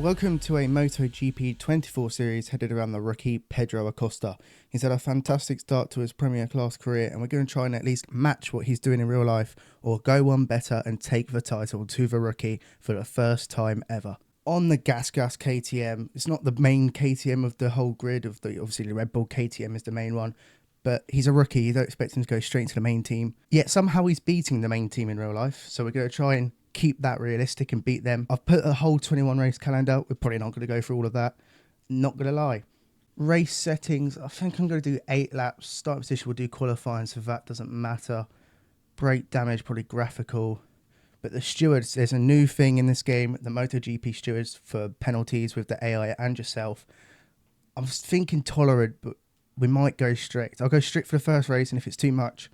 Welcome to a MotoGP24 series headed around the rookie Pedro Acosta. He's had a fantastic start to his Premier Class career and we're going to try and at least match what he's doing in real life or go one better and take the title to the rookie for the first time ever. On the Gas KTM, it's not the main KTM of the whole grid, obviously the Red Bull KTM is the main one, but he's a rookie, you don't expect him to go straight into the main team. Yet somehow he's beating the main team in real life, so we're going to try and keep that realistic and beat them. I've put a whole 21 race calendar. We're probably not going to go through all of that. Not going to lie. Race settings, I think I'm going to do 8 laps. Start position, we'll do qualifying, so that doesn't matter. Brake damage, probably graphical. But the stewards, there's a new thing in this game, the MotoGP stewards for penalties with the AI and yourself. I'm thinking tolerant, but we might go strict. I'll go strict for the first race, and if it's too much,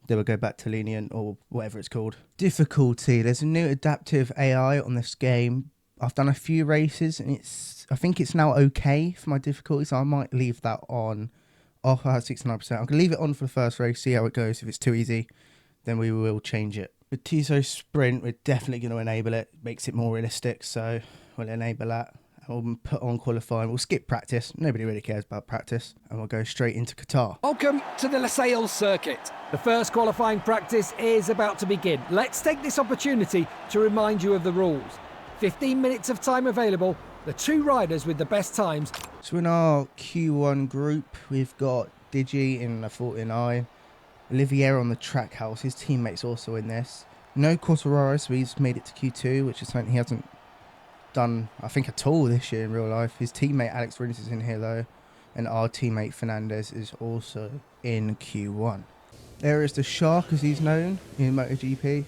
then we'll go back to lenient or whatever it's called. Difficulty. There's a new adaptive AI on this game. I've done a few races and I think it's now okay for my difficulty, so I might leave that on. Off at 69%. I'm going to leave it on for the first race, see how it goes. If it's too easy, then we will change it. The Tiso Sprint, we're definitely going to enable it. Makes it more realistic, so we'll enable that. We'll put on qualifying. We'll skip practice. Nobody really cares about practice. And we'll go straight into Qatar. Welcome to the Losail circuit. The first qualifying practice is about to begin. Let's take this opportunity to remind you of the rules. 15 minutes of time available. The 2 riders with the best times. So in our Q1 group, we've got Digi in the 49. Olivier on the track house. His teammate's also in this. No Quartararo, so he's made it to Q2, which is something he hasn't done, I think, at all this year in real life. His teammate Alex Rins is in here though, and our teammate Fernandez is also in Q1. There is the Shark, as he's known in MotoGP.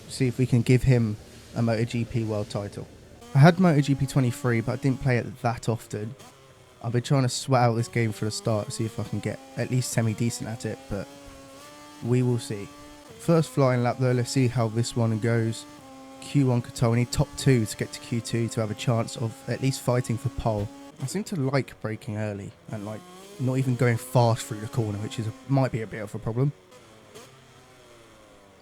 See if we can give him a MotoGP world title. I had MotoGP23, but I didn't play it that often. I've been trying to sweat out this game for the start, see if I can get at least semi-decent at it, but we will see. First flying lap though, let's see how this one goes. Q1 Qatar, we need top 2 to get to Q2 to have a chance of at least fighting for pole. I seem to like braking early and like not even going fast through the corner, which might be a bit of a problem.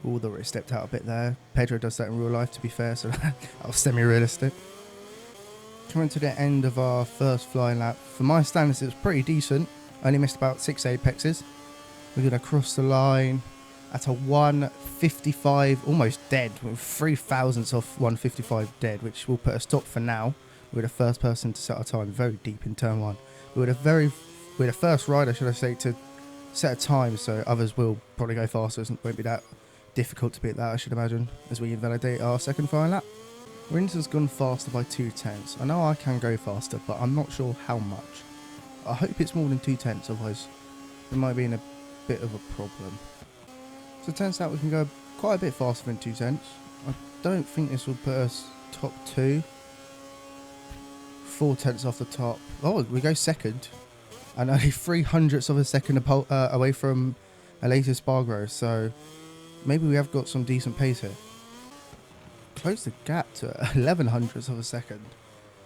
Although it stepped out a bit there. Pedro does that in real life, to be fair, so that was semi-realistic. Coming to the end of our first flying lap. For my standards, it was pretty decent. I only missed about 6 apexes. We're going to cross the line at a 155, almost dead. We're 3 thousandths off 155 dead, which will put a stop for now. We're the first person to set our time very deep in turn 1. We're the first rider, should I say, to set a time, so others will probably go faster. It won't be that difficult to beat that, I should imagine, as we invalidate our second flying lap. Rins has gone faster by 2/10. I know I can go faster, but I'm not sure how much. I hope it's more than 2/10, otherwise it might be in a bit of a problem. So it turns out we can go quite a bit faster than 2/10. I don't think this will put us top 2. 4/10 off the top. Oh, we go second. And only 300ths of a second away from a later Spargo. So maybe we have got some decent pace here. Close the gap to 1100ths of a second.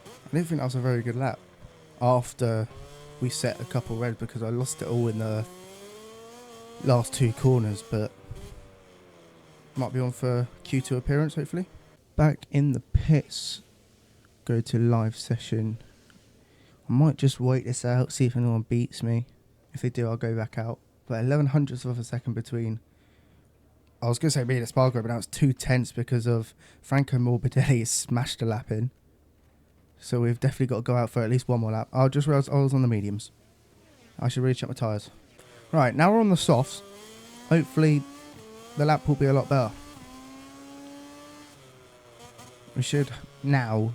I didn't think that was a very good lap. After we set a couple red because I lost it all in the last 2 corners, but might be on for Q2 appearance, hopefully. Back in the pits, go to live session. I might just wait this out, see if anyone beats me. If they do, I'll go back out. But 1100ths of a second between, I was going to say me and Spargo, but now it's 2/10 because of Franco Morbidelli smashed a lap in. So we've definitely got to go out for at least one more lap. I just realised I was on the mediums. I should really check my tyres. Right, now we're on the softs. Hopefully the lap will be a lot better. We should now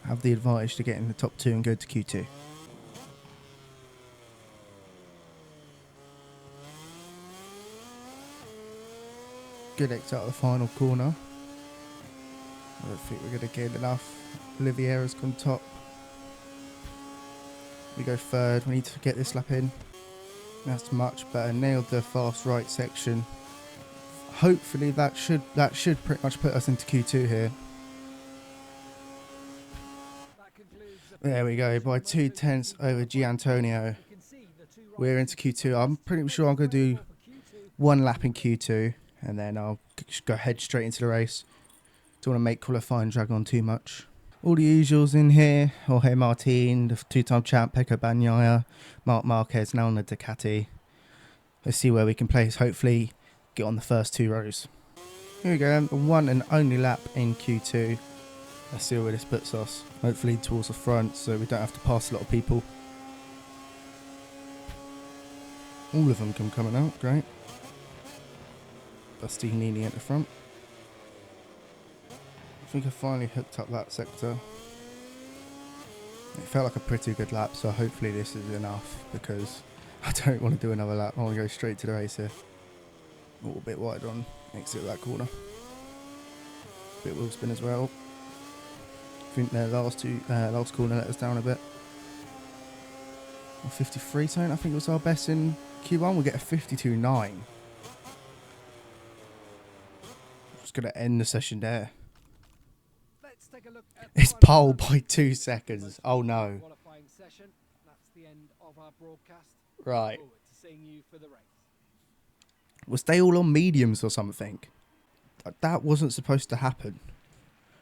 have the advantage to get in the top 2 and go to Q2. Good exit out of the final corner. I don't think we're going to gain enough. Olivier has gone top. We go third. We need to get this lap in. That's much better. Nailed the fast right section. Hopefully that should pretty much put us into Q2 here. There we go. By 2/10 over Giantonio, we're into Q2. I'm pretty sure I'm going to do 1 lap in Q2, and then I'll go head straight into the race. Don't want to make qualifying drag on too much. All the usuals in here. Jorge Martin, the two-time champ, Pecco Bagnaia, Marc Marquez now on the Ducati. Let's see where we can place. Hopefully get on the first 2 rows. Here we go, the one and only lap in Q2. Let's see where this puts us. Hopefully towards the front so we don't have to pass a lot of people. All of them come coming out, great. Bastianini at the front. I think I finally hooked up that sector. It felt like a pretty good lap, so hopefully this is enough because I don't want to do another lap. I want to go straight to the race here. A little bit wide on exit that corner. Bit wheel spin as well. I think their last corner let us down a bit. 53 something, I think it was our best in Q1. We'll get a 52.9. Just going to end the session there. It's pole by 2 seconds. Oh no. Right. Was they all on mediums or something? That wasn't supposed to happen.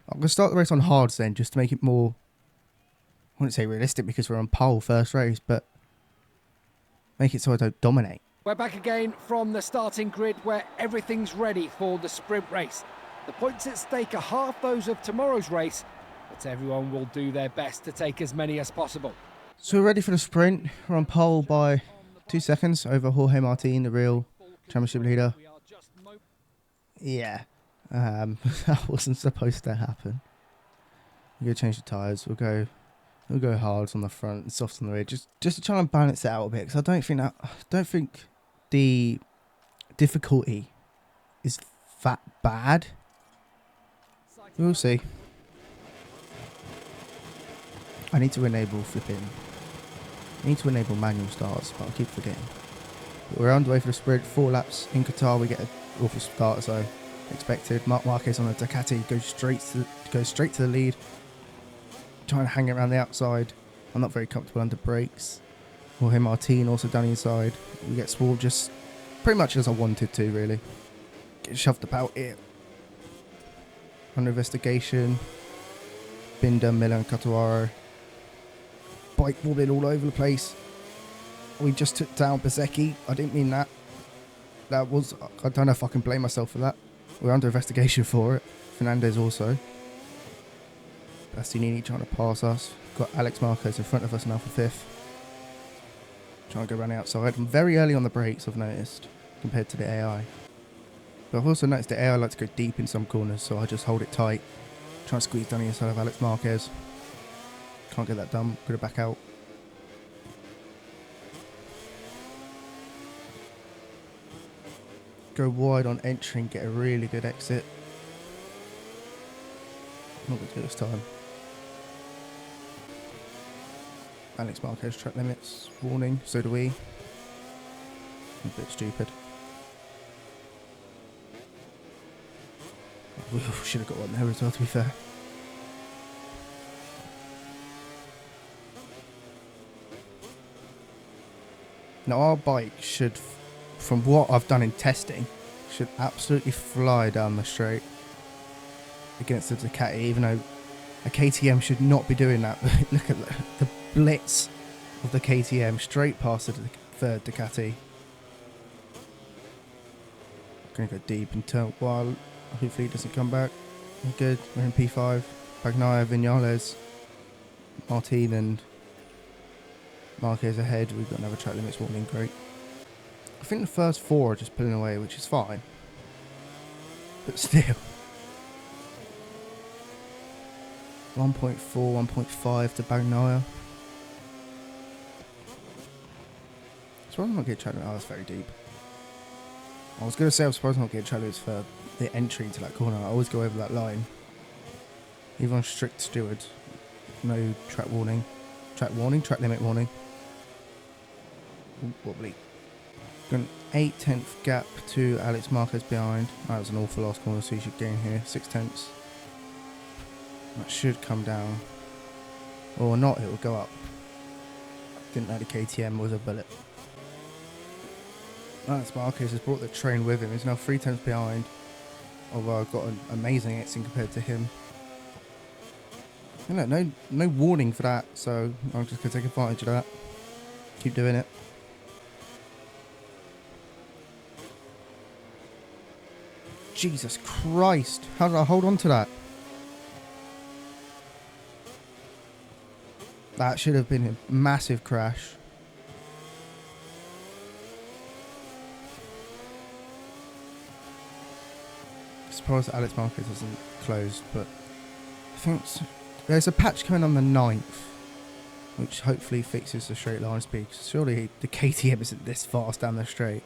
I'm going to start the race on hards then, just to make it more, I wouldn't say realistic because we're on pole first race, but make it so I don't dominate. We're back again from the starting grid where everything's ready for the sprint race. The points at stake are half those of tomorrow's race, but everyone will do their best to take as many as possible. So we're ready for the sprint. We're on pole by 2 seconds over Jorge Martin, the real championship leader. Yeah, that wasn't supposed to happen. We're gonna change the tyres. We'll go hard on the front and soft on the rear, just to try and balance it out a bit. Because I don't think the difficulty is that bad. We'll see. I need to enable flipping. I need to enable manual starts, but I'll keep forgetting. But we're underway for the sprint. 4 laps in Qatar. We get an awful start, so expected. Marc Marquez on the Ducati goes straight to the lead. Trying to hang it around the outside. I'm not very comfortable under brakes. Jorge Martin also down the inside. We get swarmed just pretty much as I wanted to, really. Get shoved about here. Under investigation. Binder, Miller and Catuaro. Bike wobbling all over the place. We just took down Bezzecchi. I didn't mean that. I don't know if I can blame myself for that. We're under investigation for it. Fernandez also. Bastianini trying to pass us. Got Alex Marquez in front of us now for 5th. Trying to go around the outside. I'm very early on the brakes, I've noticed, compared to the AI. But I've also noticed the AI likes to go deep in some corners, so I just hold it tight. Try and squeeze down the inside of Alex Marquez. Can't get that done. Got it back out. Go wide on entry and get a really good exit. Not going to do this time. Alex Marquez track limits. Warning, so do we. A bit stupid. We should have got one there as well, to be fair. Now our bike should, from what I've done in testing, should absolutely fly down the straight against the Ducati, even though a KTM should not be doing that. But look at the blitz of the KTM straight past the third Ducati. Gonna go deep and turn while hopefully it doesn't come back. We're good. We're in P5. Bagnaia, Vinales, Martin and Marquez ahead. We've got another track limits warning. Great. I think the first 4 are just pulling away, which is fine. But still. 1.4, 1.5 to Bagnaia. So I'm not getting track limits. Oh, that's very deep. I was going to say I'm surprised I'm not getting track limits for the entry into that corner. I always go over that line. Even on strict stewards. No track warning. Track limit warning. Ooh, wobbly. Got an 8/10 gap to Alex Marquez behind. That was an awful last corner, so you should gain here. 6/10. That should come down. Or not, it will go up. Didn't know the KTM was a bullet. Alex Marquez has brought the train with him. He's now 3/10 behind. Although I've got an amazing exit compared to him. And no warning for that, so I'm just going to take advantage of that. Keep doing it. Jesus Christ. How did I hold on to that? That should have been a massive crash. Surprised that Alex Marquez isn't closed, but I think there's a patch coming on the 9th, which hopefully fixes the straight line speed. Surely the KTM isn't this fast down the straight.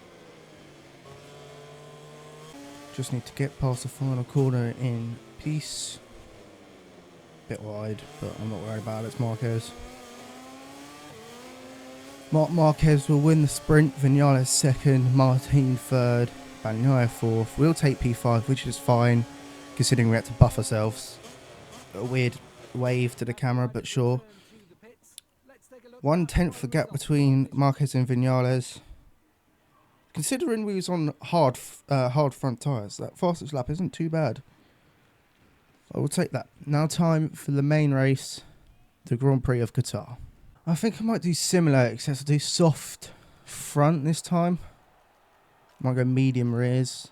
Just need to get past the final corner in peace. Bit wide, but I'm not worried about Alex Marquez. Marc Marquez will win the sprint, Vinales second, Martin third, Bagnaia fourth. We'll take P5, which is fine, considering we had to buff ourselves. A weird wave to the camera, but sure. 1/10 the gap between Marquez and Vinales. Considering we was on hard front tyres, that fastest lap isn't too bad. I will take that. Now time for the main race, the Grand Prix of Qatar. I think I might do similar, except I'll do soft front this time. Might go medium rears.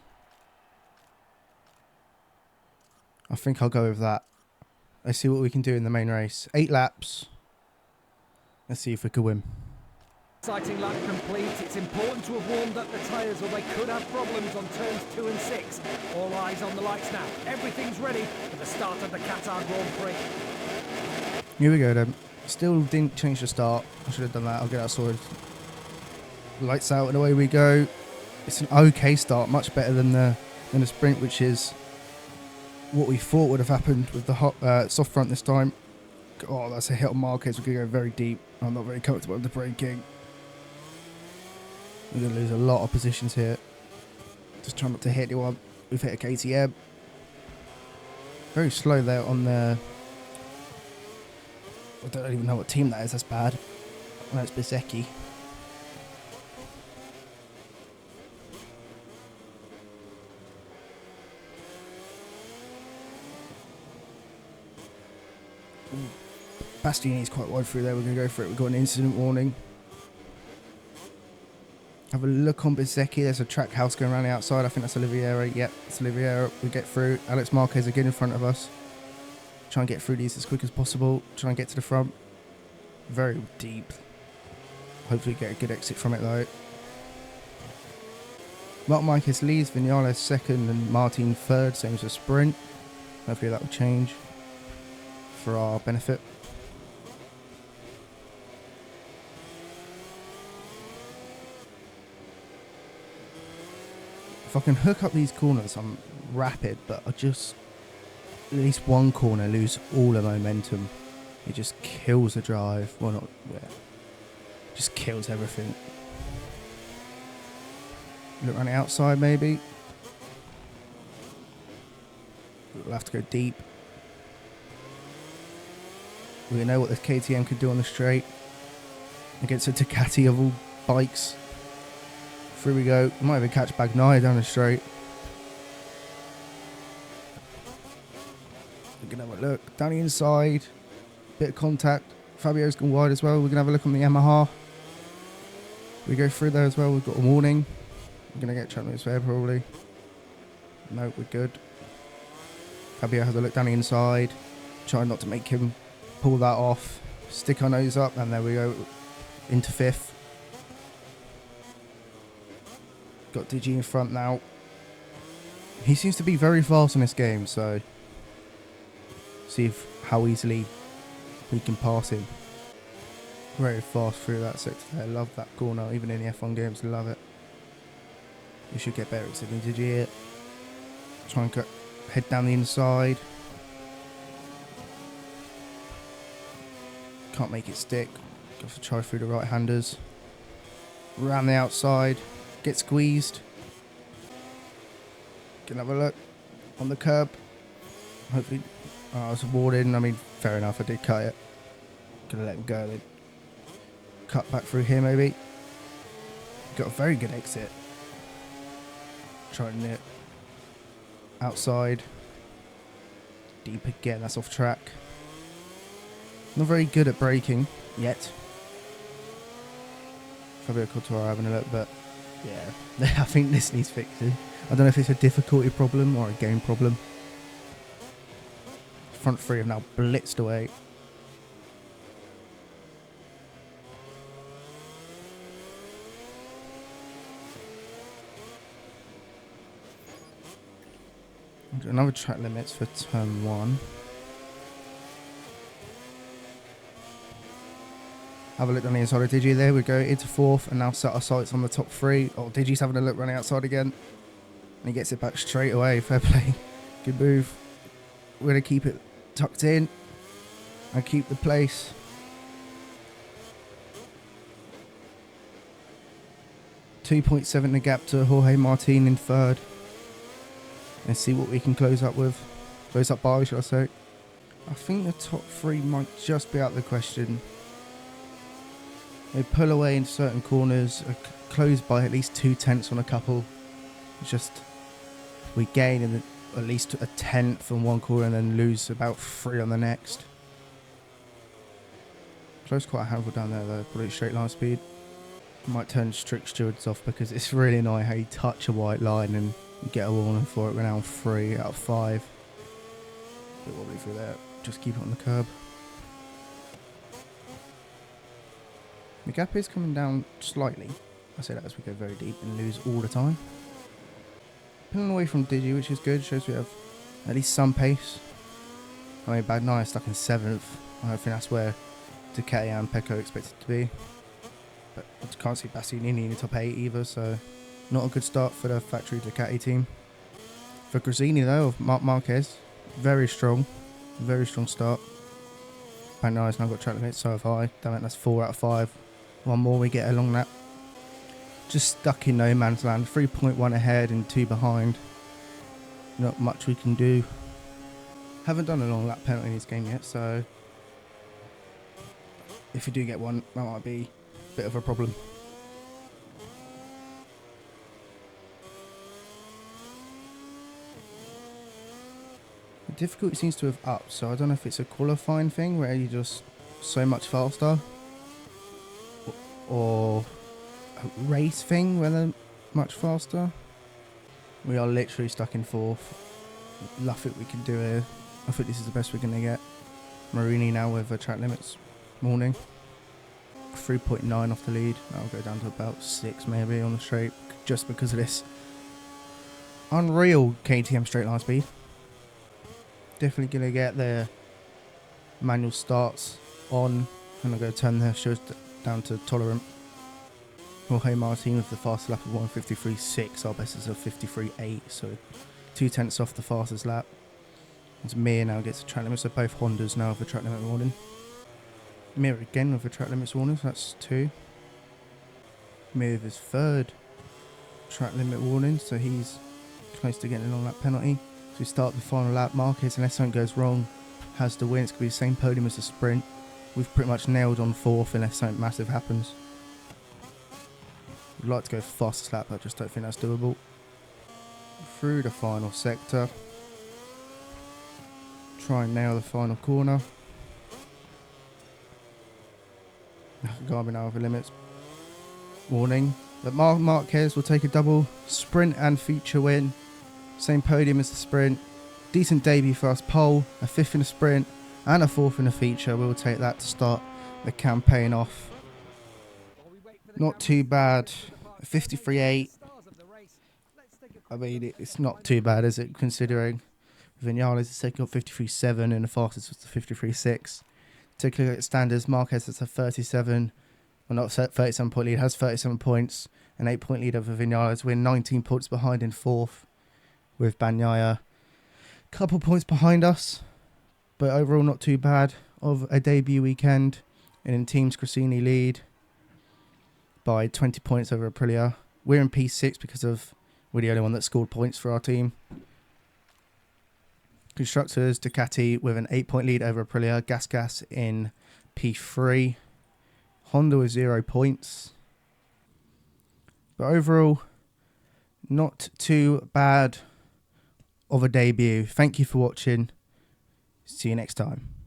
I think I'll go with that. Let's see what we can do in the main race. 8 laps. Let's see if we can win. Exciting lap complete. It's important to have warmed up the tyres or they could have problems on turns 2 and 6. All eyes on the lights now. Everything's ready for the start of the Qatar Grand Prix. Here we go then. Still didn't change the start. I should have done that. I'll get that sorted. Lights out and away we go. It's an okay start. Much better than the sprint, which is what we thought would have happened with the soft front this time. Oh, that's a hit on Marquez. We're going to go very deep. I'm not very comfortable with the braking. We're going to lose a lot of positions here. Just try not to hit anyone. We've hit a KTM. Very slow there on the... I don't even know what team that is. That's bad. No, it's Bezzecchi. Bastianini's quite wide through there. We're going to go for it. We've got an incident warning. Have a look on Bezzecchi. There's a track house going around the outside. I think that's Oliveira. Yep, it's Oliveira. We get through. Alex Marquez again in front of us. Try and get through these as quick as possible. Try and get to the front. Very deep. Hopefully get a good exit from it though. Marc Marquez leads. Vinales second and Martin third. Same as a sprint. Hopefully that will change for our benefit. If I can hook up these corners, I'm rapid, but I just, at least one corner, lose all the momentum. It just kills the drive. Well, not, yeah. Just kills everything. Look around the outside, maybe. We'll have to go deep. We know what this KTM could do on the straight. Against a Ducati of all bikes. Through we go. We might even catch Bagnaia down the straight. We're going to have a look. Down the inside. Bit of contact. Fabio's gone wide as well. We're going to have a look on the Yamaha. We go through there as well. We've got a warning. We're going to get trapped there probably. No, we're good. Fabio has a look down the inside. Try not to make him pull that off. Stick our nose up. And there we go. Into 5th. Got Digi in front now. He seems to be very fast in this game, so see how easily we can pass him. Very fast through that sector there. Love that corner. Even in the F1 games, love it. We should get better at Sydney Digi here. Try and head down the inside. Can't make it stick. Got to try through the right-handers. Around the outside. Get squeezed. Can have a look on the curb. Hopefully, I was warning. I mean, fair enough. I did cut it. Gonna let him go. Then cut back through here, maybe. Got a very good exit. Trying it. outside. Deep again, that's off track. Not very good at braking yet. Fabio Quartararo having a look, but yeah, I think this needs fixing. I don't know if it's a difficulty problem or a game problem. Front three have now blitzed away. Another track limits for turn 1. Have a look on the inside of Digi there. We go into 4th and now set our sights on the top 3. Oh, Digi's having a look running outside again. And he gets it back straight away. Fair play. Good move. We're going to keep it tucked in and keep the place. .7 the gap to Jorge Martin in 3rd. Let's see what we can close up with. Close up by, should I say. I think the top 3 might just be out of the question. They pull away in certain corners, are closed by at least 2 tenths on a couple. It's just we gain in at least a tenth on one corner and then lose about 3 on the next. Close quite a handful down there though, probably straight line speed. Might turn strict stewards off because it's really annoying how you touch a white line and you get a warning for it. We're now 3 out of 5. Bit wobbly through there, just keep it on the curb. The gap is coming down slightly. I say that as we go very deep and lose all the time. Pulling away from Digi, which is good. Shows we have at least some pace. I mean, Bagnaia stuck in 7th. I don't think that's where Ducati and Pecco are expected to be. But I can't see Bastianini in the top 8 either, so not a good start for the factory Ducati team. For Grazzini though, of Marc Marquez, very strong start. Bagnaia's now got track limits, so have I. Damn it, that's 4 out of 5. One more, we get a long lap. Just stuck in no man's land. 3.1 ahead and 2 behind. Not much we can do. Haven't done a long lap penalty in this game yet, so if we do get one, that might be a bit of a problem. The difficulty seems to have upped, so I don't know if it's a qualifying thing where you're just so much faster, or a race thing where they're much faster. We are literally stuck in 4th. Nothing we can do here. I think this is the best we're going to get. Marini now with track limits warning. 3.9 off the lead. That'll go down to about 6 maybe on the straight, just because of this unreal KTM straight line speed. Definitely going to get their manual starts on. I'm going to go turn the shows down to tolerant. Jorge Martin with the fastest lap of 1:53.6. Our best is a 53.8, so 2 tenths off the fastest lap. As Mir now gets a track limit, so both Hondas now have a track limit warning. Mir again with a track limits warning, so that's 2. Mir with his 3rd track limit warning, so he's close to getting a long lap penalty. So we start the final lap. Marquez, unless something goes wrong, has the win. It's going to be the same podium as the sprint. We've pretty much nailed on 4th unless something massive happens. We'd like to go for fastest lap, I just don't think that's doable. Through the final sector. Try and nail the final corner. Garmin now over limits. Warning that Marquez will take a double sprint and feature win. Same podium as the sprint. Decent debut for us. Pole, a 5th in a sprint and a 4th in a feature. We'll take that to start the campaign off. Not too bad. 53.8. I mean, it's not too bad, is it, considering Vinales is taking up 53.7 and the fastest was the 53.6. Take a look at standards. Marquez has a 37, well, not 37 point lead, has 37 points, an 8 point lead over Vinales. We're 19 points behind in 4th with Bagnaia. Couple points behind us, but overall not too bad. Of a debut weekend, and in teams, Grassini lead by 20 points over Aprilia. We're in P6 because we're the only one that scored points for our team. Constructors, Ducati with an 8 point lead over Aprilia. Gas in P3. Honda with 0 points. But overall, not too bad of a debut. Thank you for watching. See you next time.